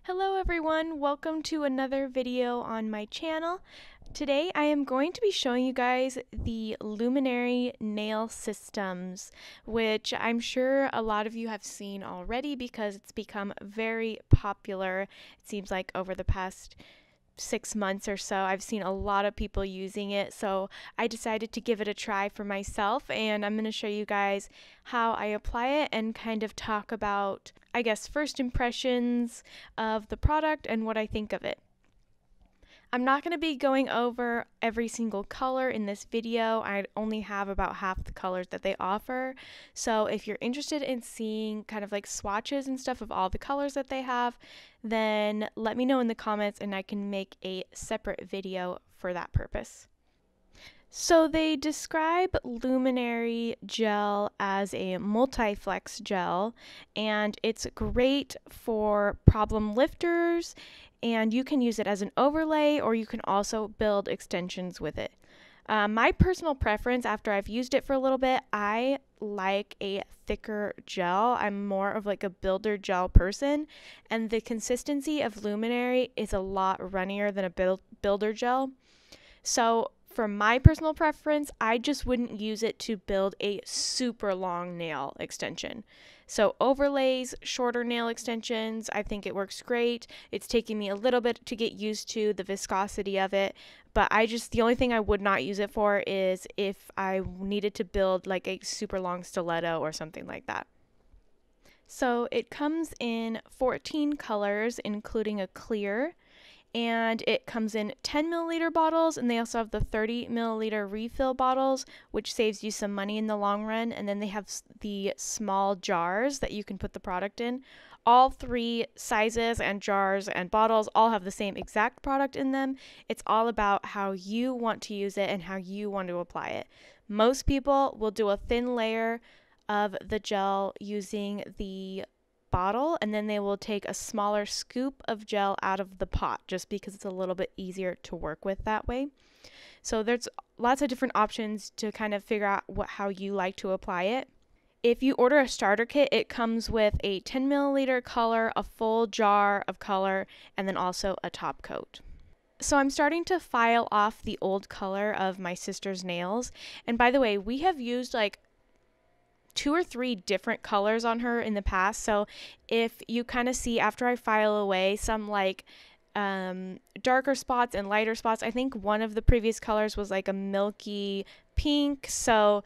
Hello everyone, welcome to another video on my channel. Today I am going to be showing you guys the Luminary nail systems, which I'm sure a lot of you have seen already because it's become very popular. It seems like over the past 6 months or so I've seen a lot of people using it, so I decided to give it a try for myself, and I'm going to show you guys how I apply it and kind of talk about, I guess, first impressions of the product and what I think of it. I'm not going to be going over every single color in this video. I only have about half the colors that they offer. So if you're interested in seeing kind of like swatches and stuff of all the colors that they have, then let me know in the comments and I can make a separate video for that purpose. So they describe Luminary gel as a multi-flex gel, and it's great for problem lifters, and you can use it as an overlay or you can also build extensions with it. My personal preference, after I've used it for a little bit, I like a thicker gel. I'm more of like a builder gel person, and the consistency of Luminary is a lot runnier than a builder gel. So for my personal preference, I just wouldn't use it to build a super long nail extension. So overlays, shorter nail extensions, I think it works great. It's taking me a little bit to get used to the viscosity of it, but the only thing I would not use it for is if I needed to build like a super long stiletto or something like that. So it comes in 14 colors, including a clear, and it comes in 10 milliliter bottles, and they also have the 30 milliliter refill bottles, which saves you some money in the long run. And then they have the small jars that you can put the product in. All three sizes and jars and bottles all have the same exact product in them. It's all about how you want to use it and how you want to apply it. Most people will do a thin layer of the gel using the bottle, and then they will take a smaller scoop of gel out of the pot just because it's a little bit easier to work with that way. So there's lots of different options to kind of figure out how you like to apply it. If you order a starter kit, it comes with a 10 milliliter color, a full jar of color, and then also a top coat. So I'm starting to file off the old color of my sister's nails, and by the way, we have used like 2 or 3 different colors on her in the past. So if you kind of see after I file away some like darker spots and lighter spots, I think one of the previous colors was like a milky pink. So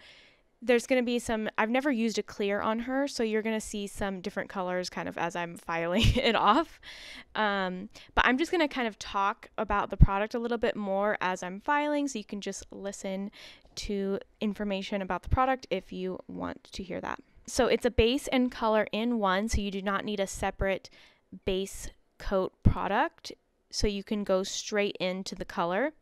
there's going to be some, I've never used a clear on her, so you're going to see some different colors kind of as I'm filing it off. But I'm just going to kind of talk about the product a little bit more as I'm filing, so you can just listen to information about the product if you want to hear that. So it's a base and color in one, so you do not need a separate base coat product, so you can go straight into the color.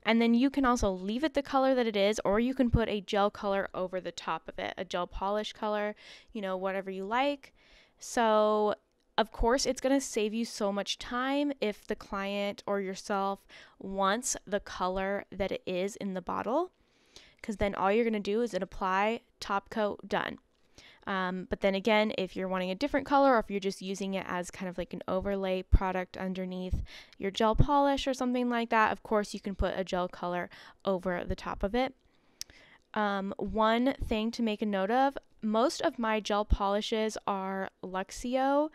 And then you can also leave it the color that it is, or you can put a gel color over the top of it, a gel polish color, whatever you like. So of course, it's going to save you so much time if the client or yourself wants the color that it is in the bottle, because then all you're going to do is apply, top coat, done. But then again, if you're wanting a different color, or if you're just using it as kind of like an overlay product underneath your gel polish or something like that, of course you can put a gel color over the top of it. One thing to make a note of, most of my gel polishes are Luxio,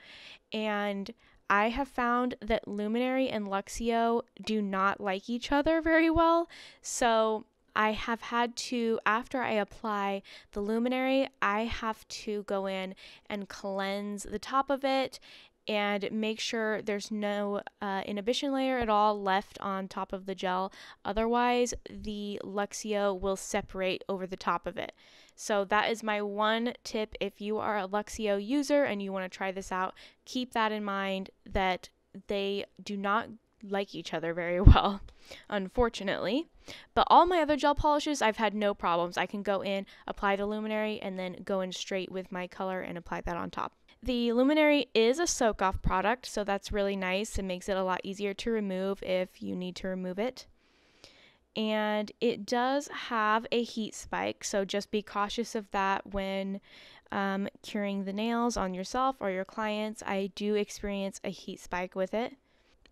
and I have found that Luminary and Luxio do not like each other very well. So I have had to, after I apply the Luminary, I have to go in and cleanse the top of it and make sure there's no inhibition layer at all left on top of the gel. Otherwise, the Luxio will separate over the top of it. So that is my one tip. If you are a Luxio user and you want to try this out, keep that in mind, that they do not like each other very well, unfortunately. But all my other gel polishes, I've had no problems. I can go in, apply the Luminary, and then go in straight with my color and apply that on top. The Luminary is a soak-off product, so that's really nice. It makes it a lot easier to remove if you need to remove it. and it does have a heat spike, so just be cautious of that when curing the nails on yourself or your clients. I do experience a heat spike with it.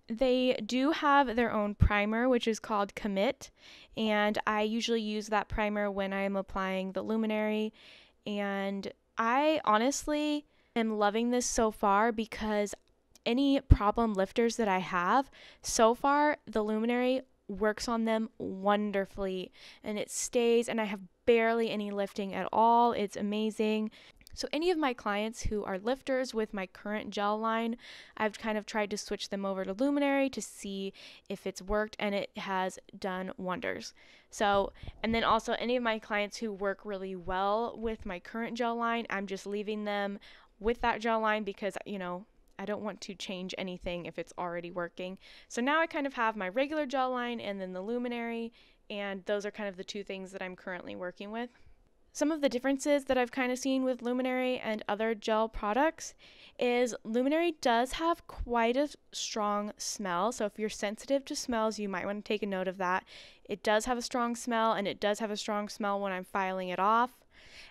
They do have their own primer, which is called Commit, and I usually use that primer when I'm applying the Luminary, and I honestly am loving this so far because any problem lifters that I have, so far the Luminary works on them wonderfully, and it stays, and I have barely any lifting at all. It's amazing. So any of my clients who are lifters with my current gel line, I've kind of tried to switch them over to Luminary to see if it's worked, and it has done wonders. So, and then also any of my clients who work really well with my current gel line, I'm just leaving them with that gel line because, I don't want to change anything if it's already working. So now I kind of have my regular gel line and then the Luminary, and those are kind of the two things that I'm currently working with. Some of the differences that I've kind of seen with Luminary and other gel products is Luminary does have quite a strong smell. So if you're sensitive to smells, you might want to take a note of that. It does have a strong smell, and it does have a strong smell when I'm filing it off.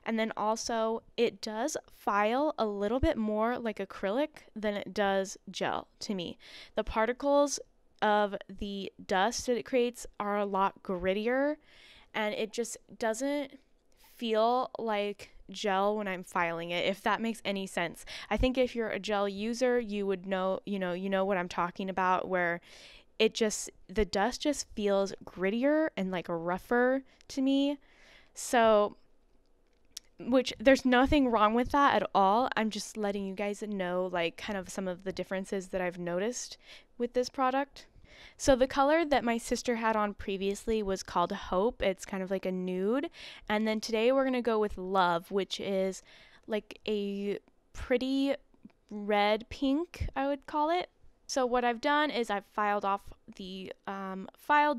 And then also, it does file a little bit more like acrylic than it does gel to me. The particles of the dust that it creates are a lot grittier, and it just doesn't feel like gel when I'm filing it, if that makes any sense. I think if you're a gel user, you would know, you know what I'm talking about, where the dust just feels grittier and like rougher to me. So, which there's nothing wrong with that at all. I'm just letting you guys know like kind of some of the differences that I've noticed with this product. So the color that my sister had on previously was called Hope. It's kind of like a nude. And then today we're going to go with Love, which is like a pretty red pink, I would call it. So what I've done is I've filed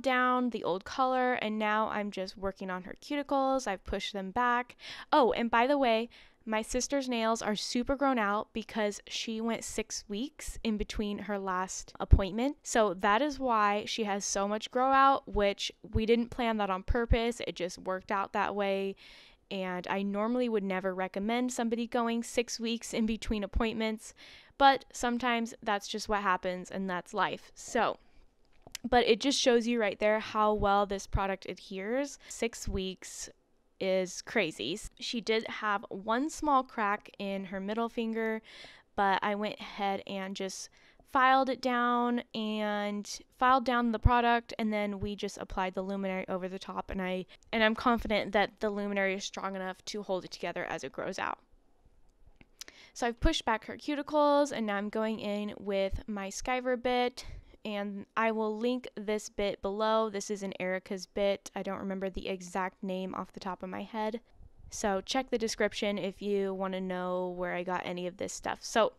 down the old color, and now I'm just working on her cuticles. I've pushed them back. Oh, and by the way, my sister's nails are super grown out because she went 6 weeks in between her last appointment. So that is why she has so much grow out, which we didn't plan that on purpose. It just worked out that way. And I normally would never recommend somebody going 6 weeks in between appointments, but sometimes that's just what happens, and that's life. So, but it just shows you right there how well this product adheres. 6 weeks is crazy. She did have one small crack in her middle finger, but I went ahead and just filed down the product, and then we just applied the Luminary over the top, and I'm confident that the Luminary is strong enough to hold it together as it grows out. So I've pushed back her cuticles, and now I'm going in with my Skyver bit, and I will link this bit below. This is an Erica's bit. I don't remember the exact name off the top of my head, so check the description if you want to know where I got any of this stuff. So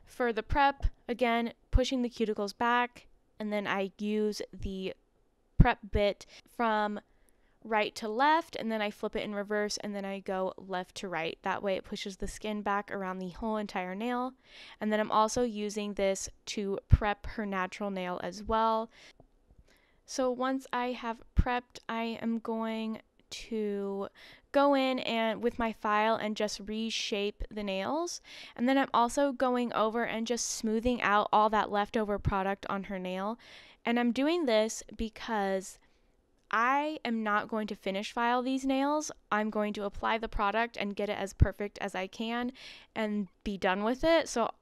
for the prep, again, pushing the cuticles back, and then I use the prep bit from right to left, and then I flip it in reverse, and then I go left to right. That way it pushes the skin back around the whole entire nail. And then I'm also using this to prep her natural nail as well. So once I have prepped, I am going to go in and with my file and just reshape the nails. And then I'm also going over and just smoothing out all that leftover product on her nail. And I'm doing this because I am not going to finish file these nails. I'm going to apply the product and get it as perfect as I can and be done with it. So,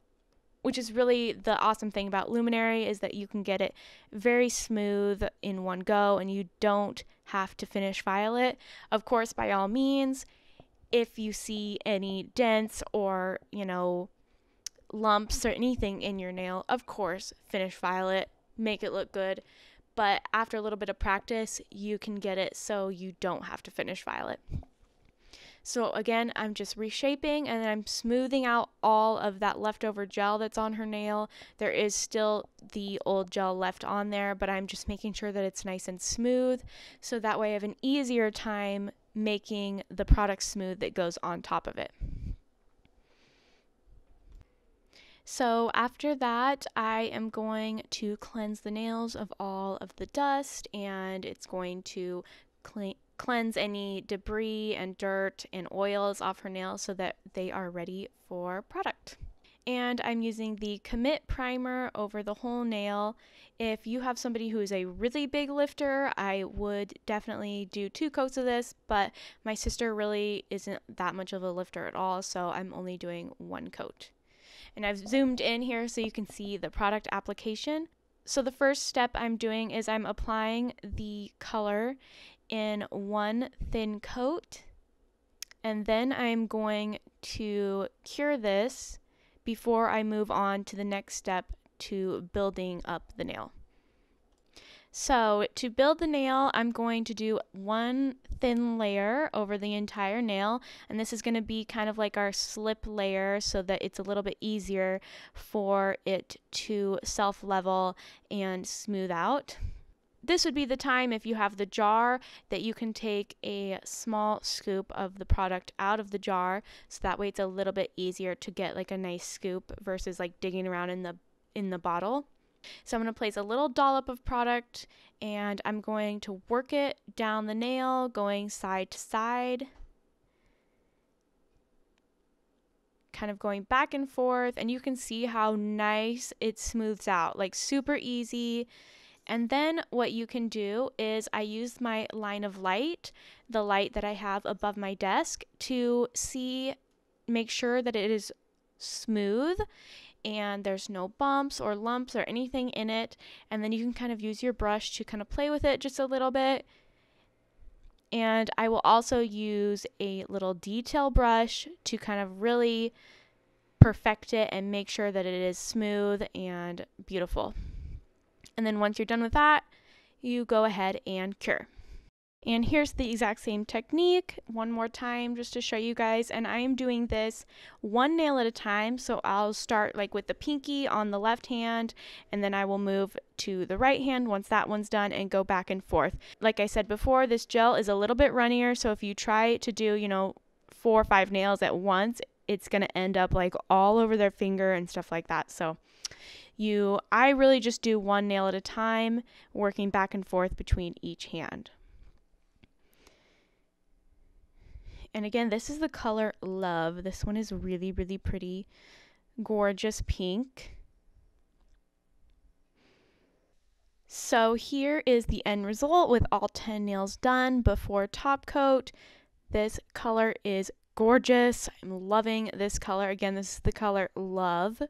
which is really the awesome thing about Luminary, is that you can get it very smooth in one go and you don't have to finish file it. Of course, by all means, if you see any dents or, lumps or anything in your nail, of course, finish file it, make it look good. But after a little bit of practice, you can get it so you don't have to finish file it. So again, I'm just reshaping, and then I'm smoothing out all of that leftover gel that's on her nail. There is still the old gel left on there, but I'm just making sure that it's nice and smooth, so that way I have an easier time making the product smooth that goes on top of it. So after that, I am going to cleanse the nails of all of the dust, and it's going to cleanse any debris and dirt and oils off her nails so that they are ready for product. And I'm using the Commit Primer over the whole nail. If you have somebody who is a really big lifter, I would definitely do 2 coats of this, but my sister really isn't that much of a lifter at all, so I'm only doing 1 coat. And I've zoomed in here so you can see the product application. So the first step I'm doing is I'm applying the color in 1 thin coat, and then I'm going to cure this before I move on to the next step to building up the nail. So to build the nail, I'm going to do 1 thin layer over the entire nail, and this is going to be kind of like our slip layer so that it's a little bit easier for it to self-level and smooth out. This would be the time, if you have the jar, that you can take a small scoop of the product out of the jar, so that way it's a little bit easier to get like a nice scoop versus like digging around in the bottle. So I'm going to place a little dollop of product, and I'm going to work it down the nail, going side to side, kind of going back and forth, and you can see how nice it smooths out, like super easy. And then what you can do is I use my line of light, the light that I have above my desk, to make sure that it is smooth and there's no bumps or lumps or anything in it. And then you can kind of use your brush to kind of play with it just a little bit. And I will also use a little detail brush to kind of really perfect it and make sure that it is smooth and beautiful. And then once you're done with that, you go ahead and cure. And here's the exact same technique one more time just to show you guys. And I am doing this 1 nail at a time. So I'll start like with the pinky on the left hand, and then I will move to the right hand once that one's done and go back and forth. Like I said before, this gel is a little bit runnier. So if you try to do, 4 or 5 nails at once, it's going to end up like all over their finger and stuff like that. So I really just do 1 nail at a time, working back and forth between each hand. And again, this is the color Love. This one is really, really pretty, gorgeous pink. So here is the end result with all 10 nails done before top coat. This color is gorgeous. I'm loving this color. Again, this is the color Love.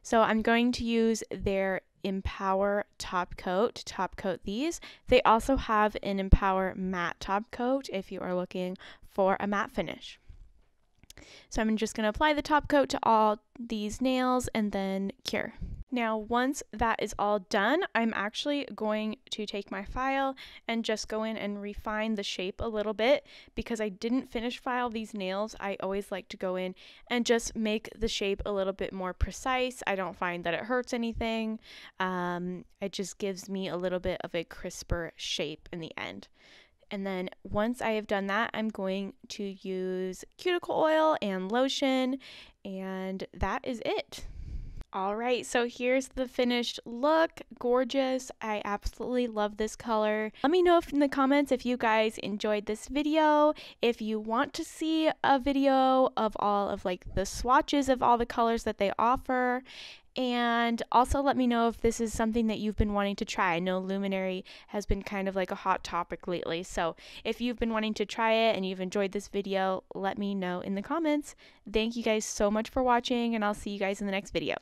So I'm going to use their Empower top coat to top coat these. They also have an Empower matte top coat if you are looking for a matte finish. So I'm just going to apply the top coat to all these nails and then cure. Now, once that is all done, I'm actually going to take my file and just go in and refine the shape a little bit. Because I didn't finish file these nails, I always like to go in and just make the shape a little bit more precise. I don't find that it hurts anything. It just gives me a little bit of a crisper shape in the end. And then once I have done that, I'm going to use cuticle oil and lotion, and that is it. All right, so here's the finished look. Gorgeous. I absolutely love this color. Let me know in the comments if you guys enjoyed this video. If you want to see a video of all of like the swatches of all the colors that they offer. And also let me know if this is something that you've been wanting to try. I know Luminary has been kind of like a hot topic lately. So if you've been wanting to try it and you've enjoyed this video, let me know in the comments. Thank you guys so much for watching, and I'll see you guys in the next video.